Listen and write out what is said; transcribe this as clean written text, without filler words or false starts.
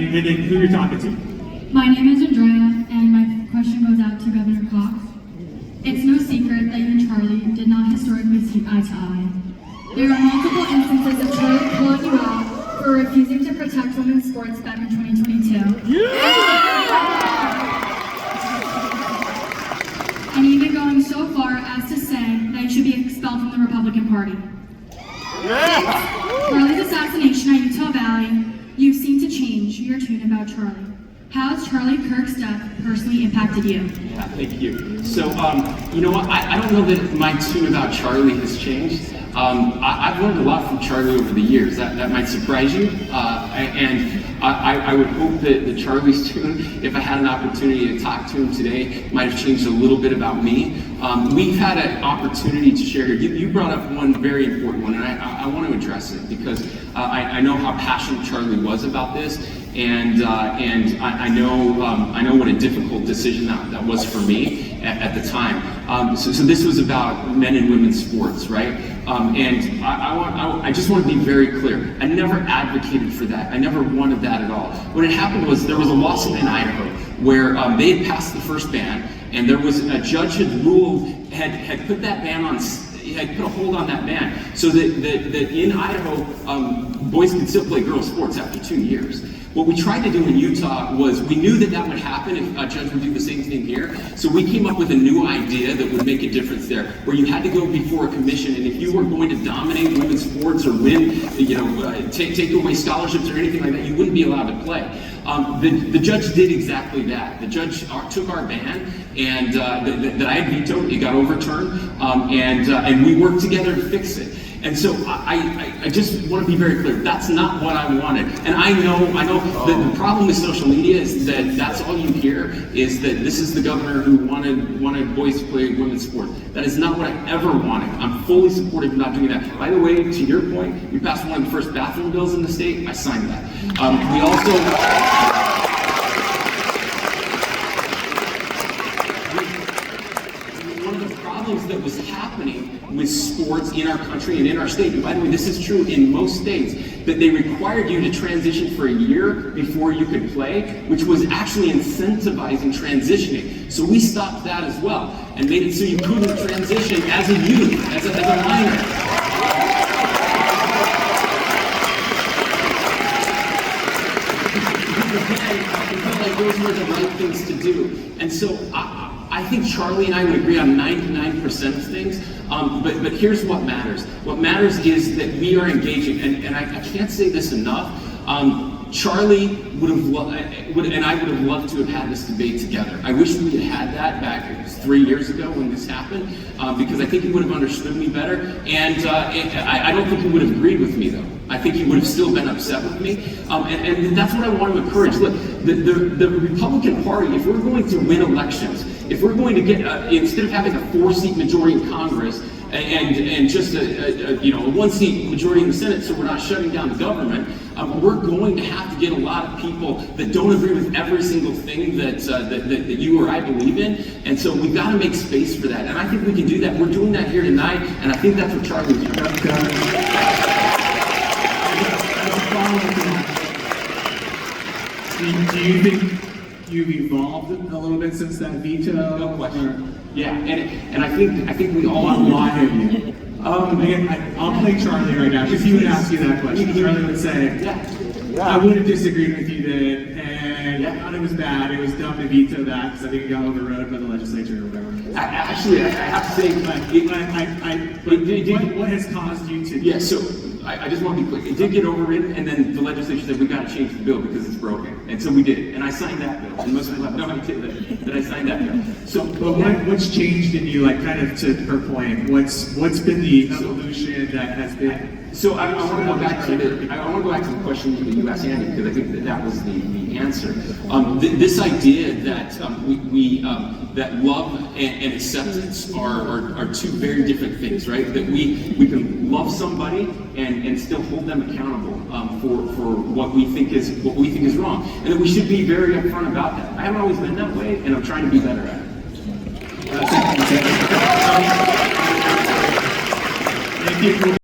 and then who you're talking to. My name is Andrea, and my question goes out to Governor Cox. It's no secret that you and Charlie did not historically see eye to eye. There are multiple instances of Charlie calling you out for refusing to protect women's sports back in 2022. And even going so far as to say that you should be expelled from the Republican Party. Charlie's assassination at Utah Valley, you seem to change your tune about Charlie. How has Charlie Kirk's death personally impacted you? Yeah, thank you. So, you know what? I don't know that my tune about Charlie has changed. I've learned a lot from Charlie over the years. That might surprise you. And I would hope that Charlie's tune, if I had an opportunity to talk to him today, might have changed a little bit about me. We've had an opportunity to share here. You brought up one very important one, and I want to address it because I know how passionate Charlie was about this. And I know what a difficult decision that was for me at the time. So this was about men and women's sports, right? And I just want to be very clear. I never advocated for that. I never wanted that at all. What had happened was there was a lawsuit in Idaho where they had passed the first ban, and there was a judge had ruled had put that ban on. Had put a hold on that ban so that in Idaho boys could still play girls sports after 2 years. What we tried to do in Utah was we knew that would happen if a judge would do the same thing here. So we came up with a new idea that would make a difference there, where you had to go before a commission, and if you were going to dominate women's sports or win, take away scholarships or anything like that, you wouldn't be allowed to play. The judge did exactly that. The judge took our ban, and that I had vetoed. It got overturned, and we worked together to fix it. And so I just want to be very clear. That's not what I wanted. And I know the problem with social media is that that's all you hear is that this is the governor who wanted boys to play women's sports. That is not what I ever wanted. I'm fully supportive of not doing that. By the way, to your point, we passed one of the first bathroom bills in the state. I signed that. We also. That was happening with sports in our country and in our state, and by the way, this is true in most states, that they required you to transition for a year before you could play, which was actually incentivizing transitioning. So we stopped that as well and made it so you couldn't transition as a youth, as a minor. I felt like those were the right things to do. And so I think Charlie and I would agree on 99% of things, but here's what matters. What matters is that we are engaging, and I can't say this enough. Charlie would have and I would have loved to have had this debate together. I wish we had that back 3 years ago when this happened, because I think he would have understood me better, and I don't think he would have agreed with me though. I think he would have still been upset with me, and that's what I want to encourage. Look, the Republican Party, if we're going to win elections, if we're going to get, instead of having a 4-seat majority in Congress and just a 1-seat majority in the Senate, so we're not shutting down the government, we're going to have to get a lot of people that don't agree with every single thing that you or I believe in, and so we've got to make space for that, and I think we can do that. We're doing that here tonight, and I think that's what Charlie was doing. Do you think you've evolved a little bit since that veto? No question. Yeah, and I think we all why have you? Again, I'll play Charlie right now. If he would ask you that question, Charlie would say, I would have disagreed with you then, and I thought it was bad. It was dumb to veto that because I think it got overrode by the legislature or whatever. Actually, I have to say, what has caused you to? Yeah, so I just want to be quick. It did get overridden, and then the legislature said we got to change the bill because it's broken, and so we did. And I signed that bill. And most people have no idea that I signed that bill. So, but what's changed in you? Like, kind of to her point, what's been the evolution that has been? So I want to go back to the question that you asked Andy, because I think that was the answer. This idea that that love and acceptance are two very different things, right? That we can love somebody and still hold them accountable for what we think is wrong, and that we should be very upfront about that. I haven't always been that way, and I'm trying to be better at it. Thank you.